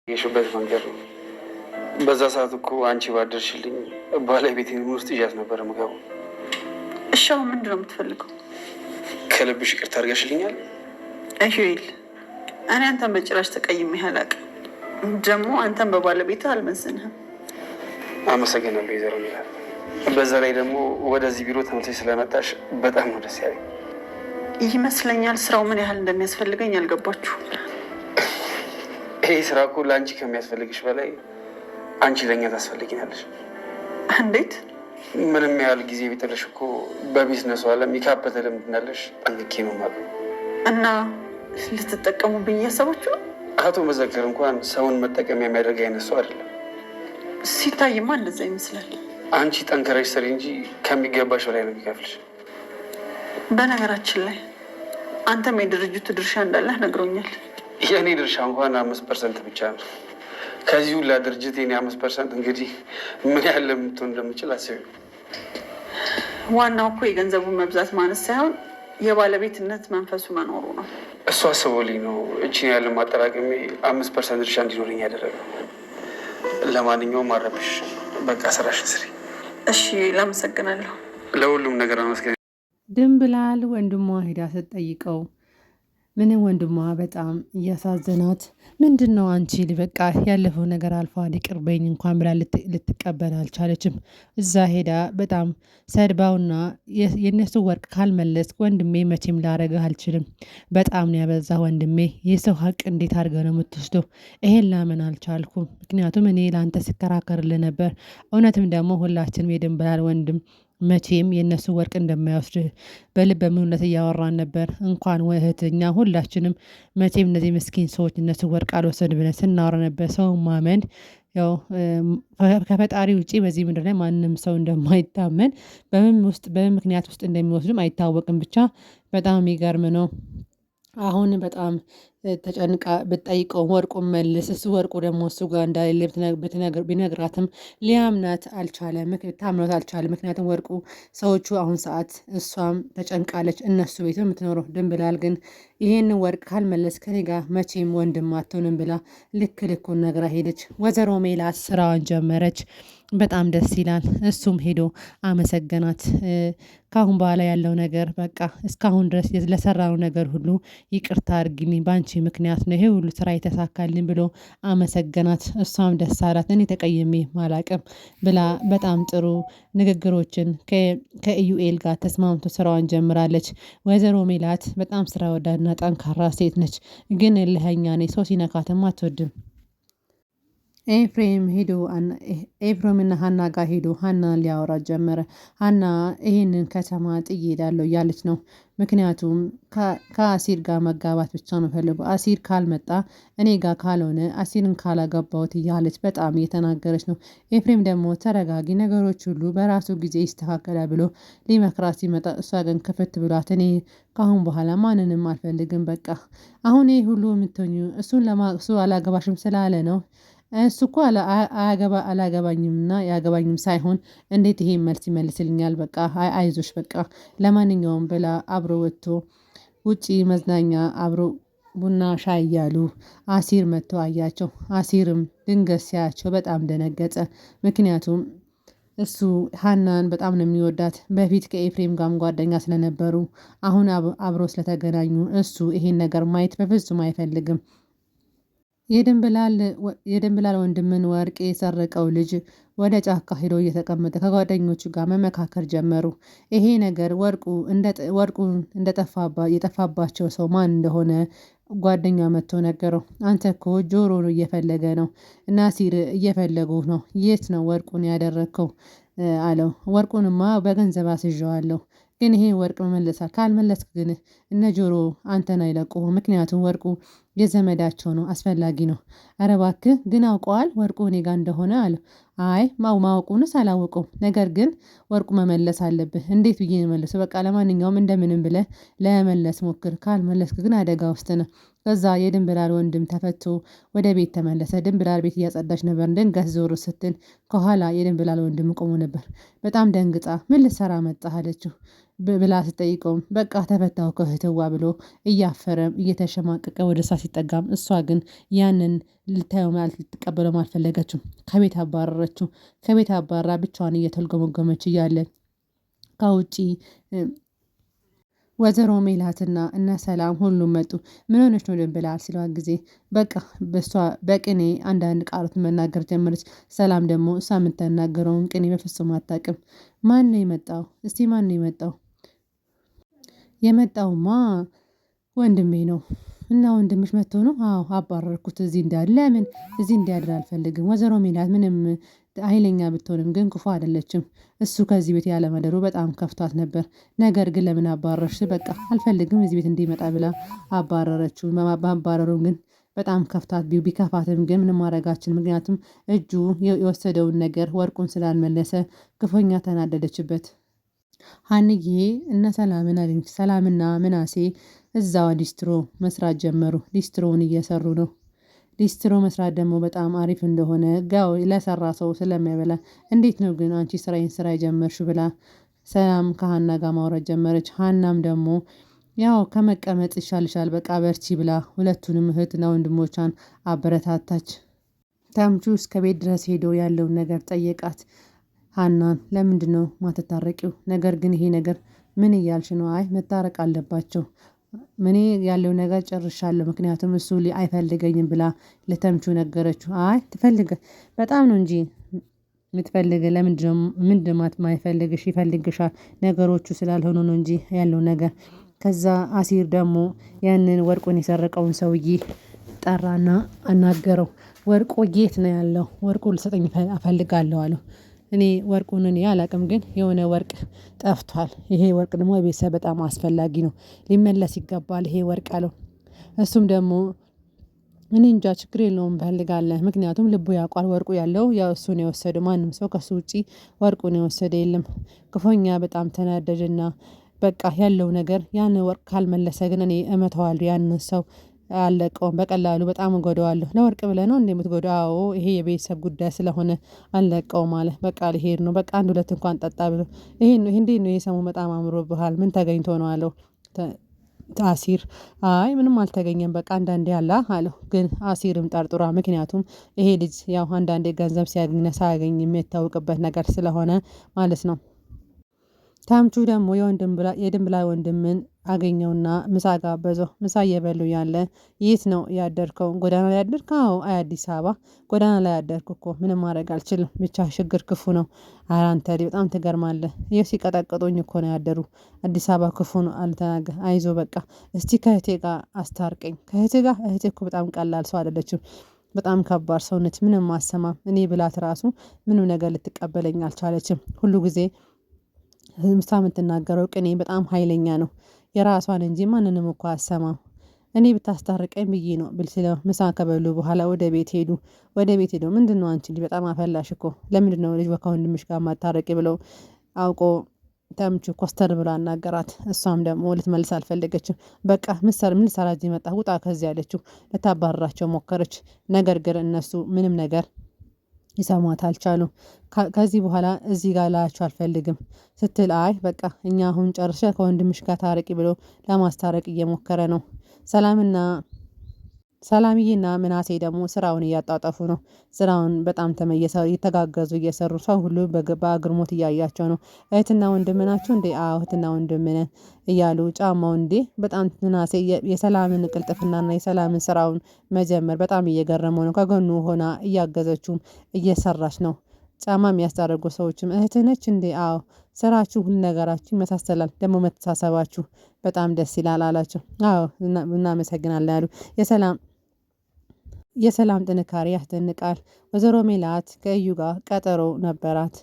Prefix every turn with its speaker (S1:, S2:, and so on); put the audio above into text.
S1: የሽበት መንገድ ነው። በዛ ሰዓት እኮ አንቺ ባደርሽልኝ ባለቤቴን ውስጥ ይዣት ነበር የምገባው።
S2: እሺ አሁን ምንድን ነው የምትፈልገው?
S1: ከልብሽ ይቅርታ አድርገሽልኛል?
S2: ይል እኔ አንተን በጭራሽ ተቀይሜ አላውቅም። ደግሞ አንተን በባለቤትህ አልመዝንህም።
S1: አመሰግናለሁ ወይዘሮ ሜላት። በዛ ላይ ደግሞ ወደዚህ ቢሮ ተመልሰሽ ስለመጣሽ በጣም ነው ደስ ያለኝ።
S2: ይመስለኛል ስራው ምን ያህል እንደሚያስፈልገኝ አልገባችሁ።
S1: ይህ ስራ እኮ ለአንቺ ከሚያስፈልግሽ በላይ አንቺ ለእኛ ታስፈልጊናለሽ።
S2: እንዴት?
S1: ምንም ያህል ጊዜ ቢጥልሽ እኮ በቢዝነሱ ዓለም የካበተ ልምድ እንዳለሽ ጠንቅቄ ነው የማውቀው።
S2: እና ልትጠቀሙብኝ እያሰባችሁ ነው?
S1: አቶ መዘከር እንኳን ሰውን መጠቀም የሚያደርግ አይነት ሰው አይደለም።
S2: ሲታይማ እንደዛ ይመስላል።
S1: አንቺ ጠንከረሽ ስሪ እንጂ ከሚገባሽ በላይ ነው የሚከፍልሽ።
S2: በነገራችን ላይ አንተም የድርጅቱ ድርሻ እንዳለህ ነግሮኛል።
S1: የእኔ ድርሻ እንኳን 5% ብቻ ነው። ከዚህ ሁላ ድርጅት የኔ 5% እንግዲህ ምን ያህል ለምትሆን እንደምችል አስቢ።
S2: ዋናው እኮ የገንዘቡን መብዛት ማለት ሳይሆን የባለቤትነት መንፈሱ መኖሩ ነው።
S1: እሱ አስቦልኝ ነው እችን ያለ ማጠራቀሜ 5% ድርሻ እንዲኖረኝ ያደረገው። ለማንኛውም አረብሽ፣ በቃ ስራሽን ስሪ።
S2: እሺ፣ ላመሰግናለሁ።
S1: ለሁሉም ነገር አመስገን።
S3: ድንብላል ወንድሟ ሄዳ ስትጠይቀው ምንም ወንድሟ በጣም እያሳዘናት፣ ምንድን ነው አንቺ በቃ ያለፈው ነገር አልፏል ይቅርበኝ እንኳን ብላ ልትቀበል አልቻለችም። እዛ ሄዳ በጣም ሰድባውና የእነሱ ወርቅ ካልመለስክ ወንድሜ መቼም ላረግህ አልችልም፣ በጣም ነው ያበዛ ወንድሜ፣ የሰው ሀቅ እንዴት አድርገህ ነው የምትወስደው? ይሄን ላምን አልቻልኩም። ምክንያቱም እኔ ለአንተ ስከራከርልህ ነበር። እውነትም ደግሞ ሁላችንም የድንብላል ወንድም መቼም የእነሱ ወርቅ እንደማይወስድ በልብ በምንነት እያወራን ነበር። እንኳን እህትኛ ሁላችንም መቼም እነዚህ ምስኪን ሰዎች እነሱ ወርቅ አልወሰድ ብለን ስናወራ ነበር። ሰው ማመን ያው ከፈጣሪ ውጪ በዚህ ምድር ላይ ማንም ሰው እንደማይታመን በምን ምክንያት ውስጥ እንደሚወስድም አይታወቅም። ብቻ በጣም የሚገርም ነው። አሁን በጣም ተጨንቃ ብትጠይቀው ወርቁን መልስ፣ እሱ ወርቁ ደግሞ እሱ ጋር እንዳሌለ ቢነግራትም ሊያምናት አልቻለም፣ ታምኖት አልቻለም። ምክንያቱም ወርቁ ሰዎቹ አሁን ሰዓት እሷም ተጨንቃለች፣ እነሱ ቤት የምትኖረው ድንብላል ግን ይህን ወርቅ ካልመለስ ከኔ ጋር መቼም ወንድም አትሆንም ብላ ልኩን ነግራ ሄደች። ወይዘሮ ሜላት ስራዋን ጀመረች። በጣም ደስ ይላል። እሱም ሄዶ አመሰገናት። ካሁን በኋላ ያለው ነገር በቃ እስካሁን ድረስ ለሰራው ነገር ሁሉ ይቅርታ አድርጊልኝ፣ በአንቺ ምክንያት ነው ይሄ ሁሉ ስራ የተሳካልኝ ብሎ አመሰገናት። እሷም ደስ አላት። እኔ ተቀየሜ ማላቅም ብላ በጣም ጥሩ ንግግሮችን ከኢዩኤል ጋር ተስማምቶ ስራዋን ጀምራለች። ወይዘሮ ሜላት በጣም ስራ ወዳድና ጠንካራ ሴት ነች። ግን እልኸኛ ነች። ሰው ሲነካትም አትወድም። ኤፍሬምና ሀና ጋር ሄዶ ሀናን ሊያወራት ጀመረ። ሀና ይህንን ከተማ ጥዬ እሄዳለሁ እያለች ነው። ምክንያቱም ከአሲር ጋር መጋባት ብቻ ነው ፈልገው፣ አሲር ካልመጣ እኔ ጋር ካልሆነ አሲርን ካላገባሁት እያለች በጣም እየተናገረች ነው። ኤፍሬም ደግሞ ተረጋጊ፣ ነገሮች ሁሉ በራሱ ጊዜ ይስተካከላል ብሎ ሊመክራት ሲመጣ እሷ ግን ክፍት ብሏት እኔ ከአሁን በኋላ ማንንም አልፈልግም፣ በቃ አሁን ይህ ሁሉ የምትኙ እሱ አላገባሽም ስላለ ነው። እሱ እኮ አላገባኝም እና ያገባኝም ሳይሆን እንዴት ይሄ መልስ ይመልስልኛል? በቃ አይዞሽ በቃ ለማንኛውም ብላ አብሮ ወጥቶ ውጪ መዝናኛ አብሮ ቡና ሻይ እያሉ አሲር መጥቶ አያቸው። አሲርም ድንገት ሲያቸው በጣም ደነገጠ። ምክንያቱም እሱ ሀናን በጣም ነው የሚወዳት። በፊት ከኤፍሬም ጋርም ጓደኛ ስለነበሩ አሁን አብሮ ስለተገናኙ እሱ ይሄን ነገር ማየት በፍጹም አይፈልግም። የድንብላል ወንድምን ወርቅ የሰረቀው ልጅ ወደ ጫካ ሄዶ እየተቀመጠ ከጓደኞቹ ጋር መመካከር ጀመሩ። ይሄ ነገር ወርቁ የጠፋባቸው ሰው ማን እንደሆነ ጓደኛ መጥቶ ነገረው። አንተ እኮ ጆሮ እየፈለገ ነው እና ሲር እየፈለጉ ነው። የት ነው ወርቁን ያደረግከው አለው። ወርቁንማ በገንዘብ አስይዤዋለሁ፣ ግን ይሄ ወርቅ መመለሳል ካልመለስክ ግን እነ ጆሮ አንተን አይለቁም። ምክንያቱም ወርቁ የዘመዳቸው ነው፣ አስፈላጊ ነው። ኧረ እባክህ ግን አውቀዋል ወርቁ እኔ ጋር እንደሆነ አለ። አይ ማወቁንስ አላወቀውም፣ ነገር ግን ወርቁ መመለስ አለብህ። እንዴት ብዬ መለሱ? በቃ ለማንኛውም እንደምንም ብለህ ለመመለስ ሞክር፣ ካልመለስክ ግን አደጋ ውስጥ ነው። ከዛ የድንብላል ወንድም ተፈቶ ወደ ቤት ተመለሰ። ድንብላል ቤት እያጸዳች ነበር። ድንገት ዞር ስትል ከኋላ የድንብላል ወንድም ቆሞ ነበር። በጣም ደንግጣ ምን ልትሰራ መጣህ አለችው። ብላ ስጠይቀውም በቃ ተፈታሁ ከእህትዋ ብሎ እያፈረም እየተሸማቀቀ ወደ እሷ ሲጠጋም እሷ ግን ያንን ልታየው ማለት ልትቀበለው አልፈለገችም። ከቤት አባረረችው። ከቤት አባራ ብቻዋን እየተልጎመጎመች እያለ ከውጪ ወይዘሮ ሜላትና እነ ሰላም ሁሉም መጡ። ምን ሆነች ነው ብለሃል ሲለዋት ጊዜ በቃ በሷ በቅኔ አንዳንድ ቃላት መናገር ጀመረች። ሰላም ደግሞ እሷ የምትናገረውን ቅኔ በፍጹም አታውቅም። ማን ነው የመጣው? እስቲ ማን ነው የመጣው? የመጣውማ ወንድሜ ነው። እና ወንድምሽ መጥቶ ነው? አዎ አባረርኩት እዚህ እንዳለ። ለምን እዚህ እንዲያድር አልፈልግም። ወይዘሮ ሜላት ምንም ኃይለኛ ብትሆንም ግን ክፉ አይደለችም። እሱ ከዚህ ቤት ያለመደሩ በጣም ከፍቷት ነበር። ነገር ግን ለምን አባረርሽ? በቃ አልፈልግም እዚህ ቤት እንዲመጣ ብላ አባረረችው። ማባረሩም ግን በጣም ከፍቷት ቢከፋትም ግን ምንም ማድረጋችን፣ ምክንያቱም እጁ የወሰደውን ነገር ወርቁን ስላልመለሰ ክፉኛ ተናደደችበት። ሀንዬ እነ ሰላምን አግኝች። ሰላምና ምናሴ እዛው ሊስትሮ መስራት ጀመሩ። ሊስትሮውን እየሰሩ ነው። ሊስትሮ መስራት ደግሞ በጣም አሪፍ እንደሆነ ጋው ለሰራ ሰው ስለሚያበላ፣ እንዴት ነው ግን አንቺ ስራ የጀመርሽ ብላ ሰላም ከሀና ጋር ማውራት ጀመረች። ሀናም ደግሞ ያው ከመቀመጥ ይሻልሻል በቃ በርቺ ብላ ሁለቱንም እህትና ወንድሞቿን አበረታታች። ተምቹ እስከ ቤት ድረስ ሄዶ ያለውን ነገር ጠየቃት። ሀናን ለምንድን ነው ማትታረቂው? ነገር ግን ይሄ ነገር ምን እያልሽ ነው? አይ መታረቅ አለባቸው። እኔ ያለው ነገር ጨርሻለሁ፣ ምክንያቱም እሱ አይፈልገኝም ብላ ለተምቹ ነገረችው። አይ ትፈልገ በጣም ነው እንጂ የምትፈልገ ለምንድነው ማይፈልግሽ? ይፈልግሻል። ነገሮቹ ስላልሆኑ ነው እንጂ ያለው ነገር። ከዛ አሲር ደግሞ ያንን ወርቁን የሰረቀውን ሰውዬ ጠራና አናገረው። ወርቁ የት ነው ያለው? ወርቁ ልሰጠኝ እፈልጋለሁ አለው። እኔ ወርቁን አላውቅም፣ ግን የሆነ ወርቅ ጠፍቷል። ይሄ ወርቅ ደግሞ የቤተሰብ በጣም አስፈላጊ ነው፣ ሊመለስ ይገባል ይሄ ወርቅ አለው። እሱም ደግሞ እኔ እንጃ ችግር የለውም እፈልጋለሁ፣ ምክንያቱም ልቡ ያውቋል ወርቁ ያለው ያው እሱን የወሰደ ማንም ሰው ከሱ ውጪ ወርቁን የወሰደ የለም። ክፉኛ በጣም ተናደደና በቃ ያለው ነገር ያን ወርቅ ካልመለሰ ግን እኔ እመተዋለሁ ያንን ሰው አለቀውም፣ በቀላሉ በጣም እጎዳዋለሁ። ለወርቅ ብለህ ነው እንደምትጎዳው? አዎ ይሄ የቤተሰብ ጉዳይ ስለሆነ አለቀውም አለ። በቃ ልሄድ ነው፣ በቃ አንድ ሁለት እንኳን ጠጣ ብሎ ይሄን እንዴት ነው የሰሙ በጣም አምሮብሃል፣ ምን ተገኝቶ ነው አለው አሲር። አይ ምንም አልተገኘም፣ በቃ አንዳንዴ አለ አለው። ግን አሲርም ጠርጥሯ፣ ምክንያቱም ይሄ ልጅ ያው አንዳንዴ ገንዘብ ሲያገኝ ሳያገኝ የሚታወቅበት ነገር ስለሆነ ማለት ነው። ታምቹ ደግሞ የድንብላ ወንድምን አገኘውና ምሳ ጋበዘው። ምሳ እየበሉ ያለ የት ነው ያደርከው? ጎዳና ላይ ያደርክ? አዎ አዲስ አበባ ጎዳና ላይ ያደርኩ እኮ ምንም ማድረግ አልችልም፣ ብቻ ችግር ክፉ ነው። ኧረ አንተ በጣም ትገርማለህ። ይህ ሲቀጠቅጡኝ እኮ ነው ያደሩ። አዲስ አበባ ክፉ ነው አልተናገር። አይዞ በቃ እስቲ ከእህቴ ጋር አስታርቀኝ። ከእህቴ ጋር? እህቴ እኮ በጣም ቀላል ሰው አይደለችም፣ በጣም ከባድ ሰው ነች። ምንም አሰማም። እኔ ብላት ራሱ ምንም ነገር ልትቀበለኝ አልቻለችም። ሁሉ ጊዜ ምሳ የምትናገረው ቅኔ በጣም ኃይለኛ ነው። የራሷን እንጂ ማንንም እኮ አሰማም። እኔ ብታስታርቀኝ ብዬ ነው ብል ስለው ምሳ ከበሉ በኋላ ወደ ቤት ሄዱ። ምንድነው አንቺ ልጅ በጣም አፈላሽ እኮ፣ ለምንድነው ልጅ ከወንድምሽ ጋር ማታረቂ ብለው አውቆ ተምቹ ኮስተር ብሎ አናገራት። እሷም ደግሞ ልትመልስ አልፈለገችም። በቃ ምን ልሰራ እዚህ መጣ ውጣ ከዚህ ያለችው። ልታባረራቸው ሞከረች። ነገር ግን እነሱ ምንም ነገር ይሰማት አልቻሉም። ከዚህ በኋላ እዚህ ጋር ላያቸው አልፈልግም ስትል አይ በቃ እኛ አሁን ጨርሼ ከወንድምሽ ጋር ታረቂ ብሎ ለማስታረቅ እየሞከረ ነው። ሰላምዬና ምናሴ ደግሞ ስራውን እያጣጠፉ ነው። ስራውን በጣም እየተጋገዙ እየሰሩ ሰው ሁሉ በአግርሞት እያያቸው ነው። እህትና ወንድም ናቸው እንዴ? አዎ እህትና ወንድም ነን እያሉ ጫማው እንዴ በጣም ምናሴ የሰላምን ቅልጥፍናና የሰላምን ስራውን መጀመር በጣም እየገረመው ነው። ከጎኑ ሆና እያገዘችውም እየሰራች ነው። ጫማ የሚያስታርጉ ሰዎችም እህትህ ነች እንዴ? አዎ ስራችሁ ሁሉ ነገራችሁ ይመሳሰላል፣ ደግሞ መተሳሰባችሁ በጣም ደስ ይላል አላቸው። አዎ እናመሰግናለን ያሉ የሰላም ጥንካሬ ያስደንቃል። ወይዘሮ ሜላት ከእዩ ጋር ቀጠሮ ነበራት።